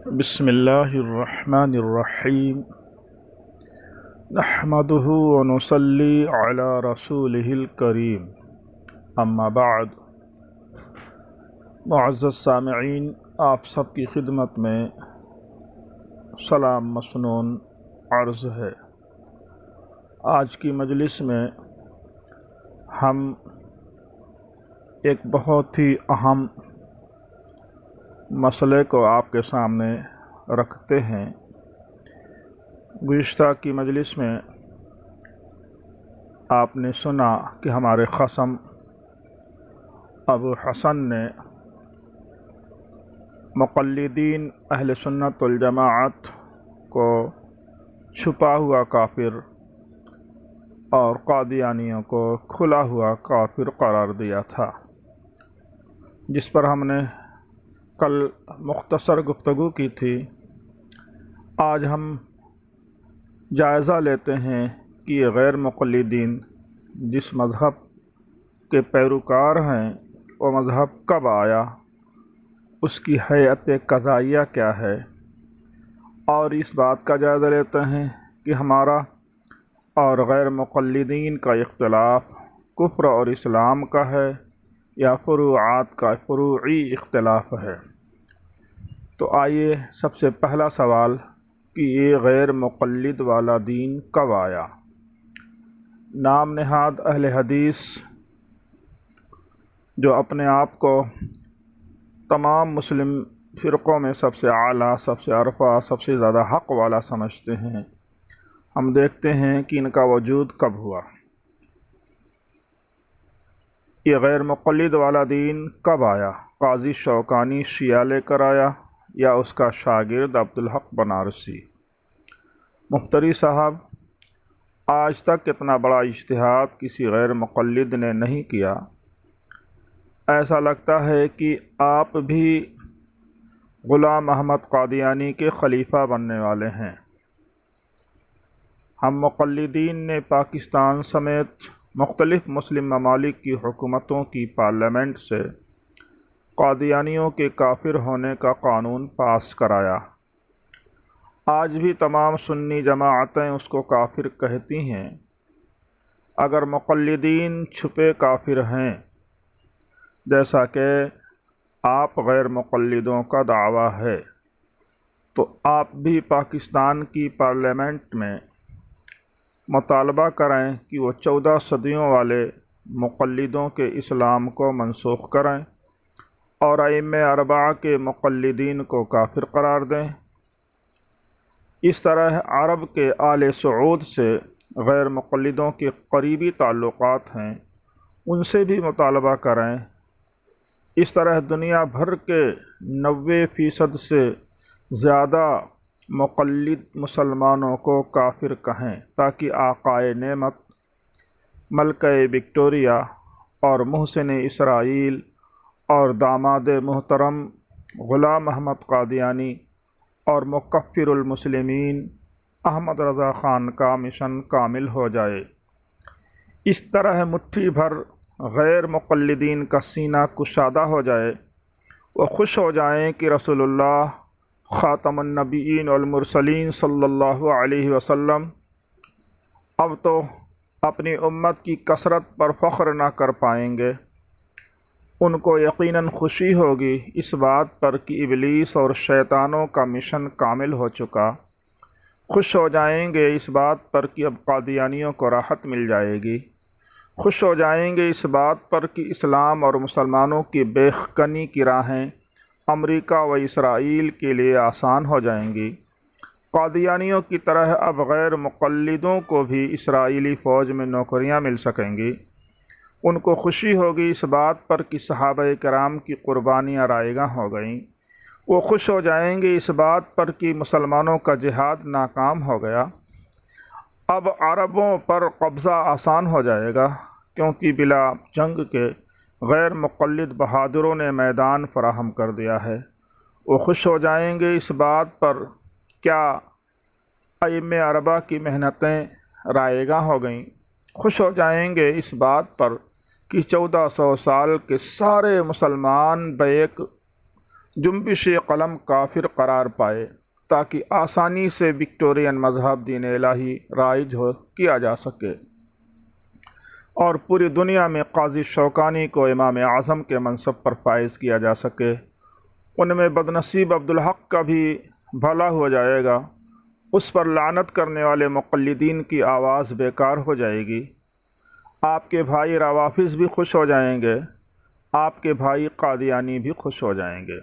بسم اللہ الرحمن الرحیم نحمده ونصلی علی رسولہ الکریم اما بعد۔ معزز سامعین، آپ سب کی خدمت میں سلام مسنون عرض ہے۔ آج کی مجلس میں ہم ایک بہت ہی اہم مسئلے کو آپ کے سامنے رکھتے ہیں۔ گزشتہ کی مجلس میں آپ نے سنا کہ ہمارے خصم ابو حسن نے مقلدین اہل سنت والجماعت کو چھپا ہوا کافر اور قادیانیوں کو کھلا ہوا کافر قرار دیا تھا، جس پر ہم نے کل مختصر گفتگو کی تھی۔ آج ہم جائزہ لیتے ہیں کہ یہ غیر مقلدین جس مذہب کے پیروکار ہیں وہ مذہب کب آیا، اس کی ہیئت قضائیہ کیا ہے، اور اس بات کا جائزہ لیتے ہیں کہ ہمارا اور غیر مقلدین کا اختلاف کفر اور اسلام کا ہے یا فروعات کا فروعی اختلاف ہے۔ تو آئیے، سب سے پہلا سوال کہ یہ غیر مقلد والا دین کب آیا؟ نام نہاد اہل حدیث جو اپنے آپ کو تمام مسلم فرقوں میں سب سے اعلیٰ، سب سے عرفہ، سب سے زیادہ حق والا سمجھتے ہیں، ہم دیکھتے ہیں کہ ان کا وجود کب ہوا۔ یہ غیر مقلد والا دین کب آیا؟ قاضی شوکانی شیعہ لے کر آیا یا اس کا شاگرد عبدالحق بنارسی؟ مفتری صاحب، آج تک اتنا بڑا اجتہاد کسی غیر مقلد نے نہیں کیا۔ ایسا لگتا ہے کہ آپ بھی غلام احمد قادیانی کے خلیفہ بننے والے ہیں۔ ہم مقلدین نے پاکستان سمیت مختلف مسلم ممالک کی حکومتوں کی پارلیمنٹ سے قادیانیوں کے کافر ہونے کا قانون پاس کرایا۔ آج بھی تمام سنی جماعتیں اس کو کافر کہتی ہیں۔ اگر مقلدین چھپے کافر ہیں، جیسا کہ آپ غیر مقلدوں کا دعویٰ ہے، تو آپ بھی پاکستان کی پارلیمنٹ میں مطالبہ کریں کہ وہ 14 صدیوں والے مقلدوں کے اسلام کو منسوخ کریں اور ائمہ اربعہ کے مقلدین کو کافر قرار دیں۔ اس طرح عرب کے آل سعود سے غیر مقلدوں کے قریبی تعلقات ہیں، ان سے بھی مطالبہ کریں۔ اس طرح دنیا بھر کے 90% سے زیادہ مقلد مسلمانوں کو کافر کہیں، تاکہ آقائے نعمت ملکہ وکٹوریہ اور محسن اسرائیل اور داماد محترم غلام احمد قادیانی اور مکفر المسلمین احمد رضا خان کا مشن کامل ہو جائے۔ اس طرح مٹھی بھر غیر مقلدین کا سینہ کشادہ ہو جائے، وہ خوش ہو جائیں کہ رسول اللہ خاتم النبیین والمرسلین صلی اللہ علیہ وسلم اب تو اپنی امت کی کثرت پر فخر نہ کر پائیں گے۔ ان کو یقیناً خوشی ہوگی اس بات پر کہ ابلیس اور شیطانوں کا مشن کامل ہو چکا۔ خوش ہو جائیں گے اس بات پر کہ اب قادیانیوں کو راحت مل جائے گی۔ خوش ہو جائیں گے اس بات پر کہ اسلام اور مسلمانوں کی بے خکنی کی راہیں امریکہ و اسرائیل کے لیے آسان ہو جائیں گی۔ قادیانیوں کی طرح اب غیر مقلدوں کو بھی اسرائیلی فوج میں نوکریاں مل سکیں گی۔ ان کو خوشی ہوگی اس بات پر کہ صحابہ کرام کی قربانیاں رائگاں ہو گئیں۔ وہ خوش ہو جائیں گے اس بات پر کہ مسلمانوں کا جہاد ناکام ہو گیا۔ اب عربوں پر قبضہ آسان ہو جائے گا، کیونکہ بلا جنگ کے غیر مقلد بہادروں نے میدان فراہم کر دیا ہے۔ وہ خوش ہو جائیں گے اس بات پر کیا ائمہ اربعہ کی محنتیں رائگاں ہو گئیں۔ خوش ہو جائیں گے اس بات پر کہ 1400 سال کے سارے مسلمان بیک جنبش قلم کافر قرار پائے تاکہ آسانی سے وکٹورین مذہب دین الہی رائج کیا جا سکے اور پوری دنیا میں قاضی شوکانی کو امام اعظم کے منصب پر فائز کیا جا سکے۔ ان میں بدنصیب عبدالحق کا بھی بھلا ہو جائے گا، اس پر لعنت کرنے والے مقلدین کی آواز بیکار ہو جائے گی۔ آپ کے بھائی روافظ بھی خوش ہو جائیں گے، آپ کے بھائی قادیانی بھی خوش ہو جائیں گے۔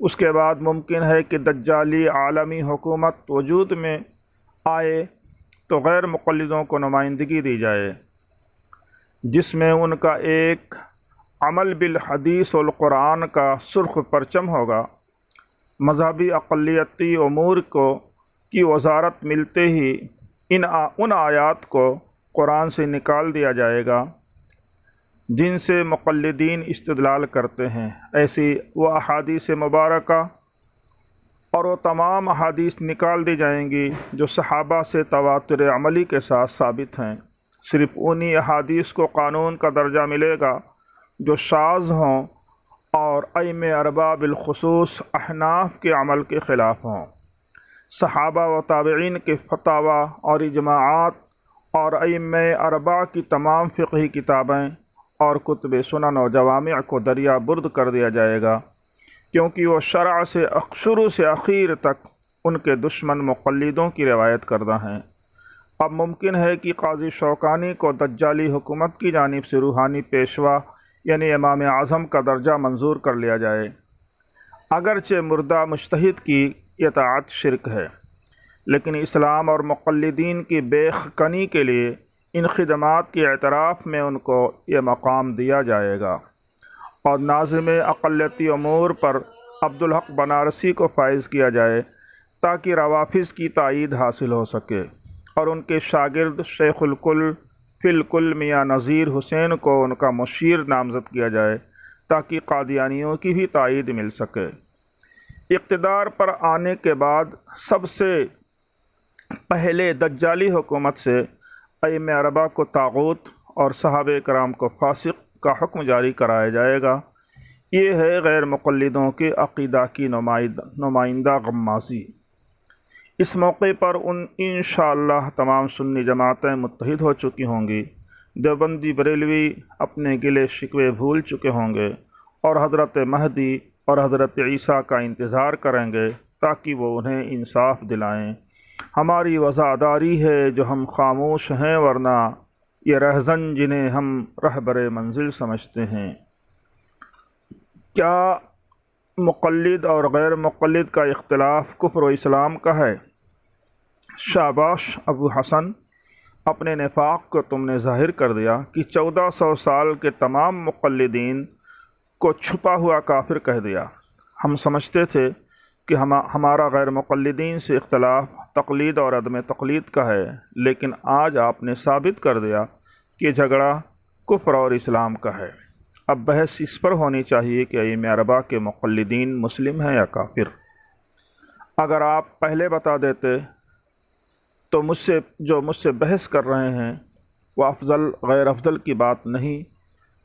اس کے بعد ممکن ہے کہ دجالی عالمی حکومت وجود میں آئے تو غیر مقلدوں کو نمائندگی دی جائے، جس میں ان کا ایک عمل بالحدیث والقرآن کا سرخ پرچم ہوگا۔ مذہبی اقلیتی امور کی وزارت ملتے ہی ان آیات کو قرآن سے نکال دیا جائے گا جن سے مقلدین استدلال کرتے ہیں۔ ایسی وہ احادیث مبارکہ اور وہ تمام احادیث نکال دی جائیں گی جو صحابہ سے تواتر عملی کے ساتھ ثابت ہیں۔ صرف انہی احادیث کو قانون کا درجہ ملے گا جو شاذ ہوں اور ائمہ اربعہ بالخصوص احناف کے عمل کے خلاف ہوں۔ صحابہ و تابعین کے فتاوی اور اجماعات اور ائمہ اربعہ کی تمام فقہی کتابیں اور کتب سنن و جوامع کو دریا برد کر دیا جائے گا، کیونکہ وہ شرع سے شروع سے اخیر تک ان کے دشمن مقلدوں کی روایت کردہ ہیں۔ اب ممکن ہے کہ قاضی شوکانی کو دجالی حکومت کی جانب سے روحانی پیشوا یعنی امام اعظم کا درجہ منظور کر لیا جائے، اگرچہ مردہ مجتہد کی اطاعت شرک ہے، لیکن اسلام اور مقلدین کی بیخ کنی کے لیے ان خدمات کے اعتراف میں ان کو یہ مقام دیا جائے گا، اور ناظم اقلیتی امور پر عبدالحق بنارسی کو فائز کیا جائے تاکہ روافظ کی تائید حاصل ہو سکے، اور ان کے شاگرد شیخ الکل فی الکل میاں نذیر حسین کو ان کا مشیر نامزد کیا جائے تاکہ قادیانیوں کی بھی تائید مل سکے۔ اقتدار پر آنے کے بعد سب سے پہلے دجالی حکومت سے ائمہ اربعہ کو طاغوت اور صحابہ کرام کو فاسق کا حکم جاری کرایا جائے گا۔ یہ ہے غیر مقلدوں کے عقیدہ کی نمائندہ غمازی۔ اس موقع پر انشاءاللہ تمام سنی جماعتیں متحد ہو چکی ہوں گی، دیوبندی بریلوی اپنے گلے شکوے بھول چکے ہوں گے اور حضرت مہدی اور حضرت عیسیٰ کا انتظار کریں گے تاکہ وہ انہیں انصاف دلائیں۔ ہماری وفاداری ہے جو ہم خاموش ہیں، ورنہ یہ رہزن جنہیں ہم رہبر منزل سمجھتے ہیں۔ کیا مقلد اور غیر مقلد کا اختلاف کفر و اسلام کا ہے؟ شاباش ابو حسن، اپنے نفاق کو تم نے ظاہر کر دیا کہ 1400 سال کے تمام مقلدین کو چھپا ہوا کافر کہہ دیا۔ ہم سمجھتے تھے کہ ہمارا غیر مقلدین سے اختلاف تقلید اور عدم تقلید کا ہے، لیکن آج آپ نے ثابت کر دیا کہ جھگڑا کفر اور اسلام کا ہے۔ اب بحث اس پر ہونی چاہیے کہ ائمہ اربعہ کے مقلدین مسلم ہیں یا کافر۔ اگر آپ پہلے بتا دیتے تو مجھ سے بحث کر رہے ہیں وہ افضل غیر افضل کی بات نہیں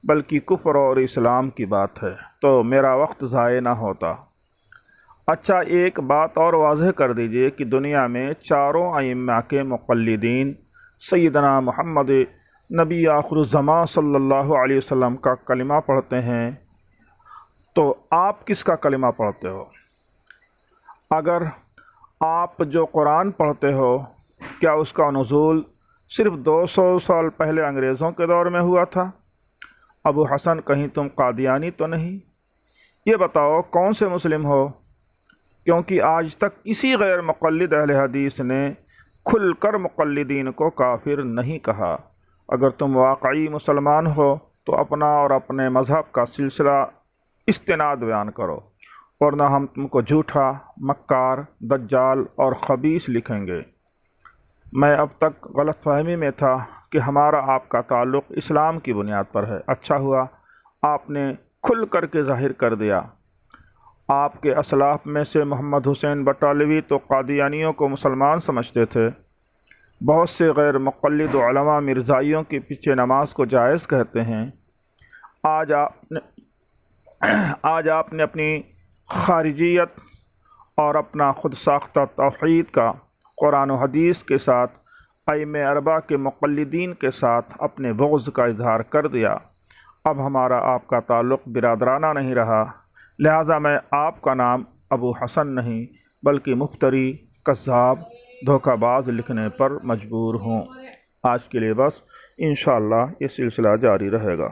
بلکہ کفر اور اسلام کی بات ہے، تو میرا وقت ضائع نہ ہوتا۔ اچھا، ایک بات اور واضح کر دیجئے کہ دنیا میں چاروں ائمہ کے مقلدین سیدنا محمد نبی آخر الزماں صلی اللہ علیہ وسلم کا کلمہ پڑھتے ہیں، تو آپ کس کا کلمہ پڑھتے ہو؟ اگر آپ جو قرآن پڑھتے ہو، کیا اس کا نزول صرف 200 سال پہلے انگریزوں کے دور میں ہوا تھا؟ ابو حسن، کہیں تم قادیانی تو نہیں؟ یہ بتاؤ کون سے مسلم ہو، کیونکہ آج تک کسی غیر مقلد اہل حدیث نے کھل کر مقلدین کو کافر نہیں کہا۔ اگر تم واقعی مسلمان ہو تو اپنا اور اپنے مذہب کا سلسلہ استناد بیان کرو، ورنہ ہم تم کو جھوٹا، مکار، دجال اور خبیث لکھیں گے۔ میں اب تک غلط فہمی میں تھا کہ ہمارا آپ کا تعلق اسلام کی بنیاد پر ہے۔ اچھا ہوا آپ نے کھل کر کے ظاہر کر دیا۔ آپ کے اسلاف میں سے محمد حسین بٹالوی تو قادیانیوں کو مسلمان سمجھتے تھے۔ بہت سے غیر مقلد علماء مرزائیوں کے پیچھے نماز کو جائز کہتے ہیں۔ آج آپ نے اپنی خارجیت اور اپنا خود ساختہ توحید کا قرآن و حدیث کے ساتھ ائمہ اربعہ کے مقلدین کے ساتھ اپنے بغض کا اظہار کر دیا۔ اب ہمارا آپ کا تعلق برادرانہ نہیں رہا، لہٰذا میں آپ کا نام ابو حسن نہیں بلکہ مفتری، کذاب، دھوکہ باز لکھنے پر مجبور ہوں۔ آج کے لیے بس، انشاءاللہ یہ سلسلہ جاری رہے گا۔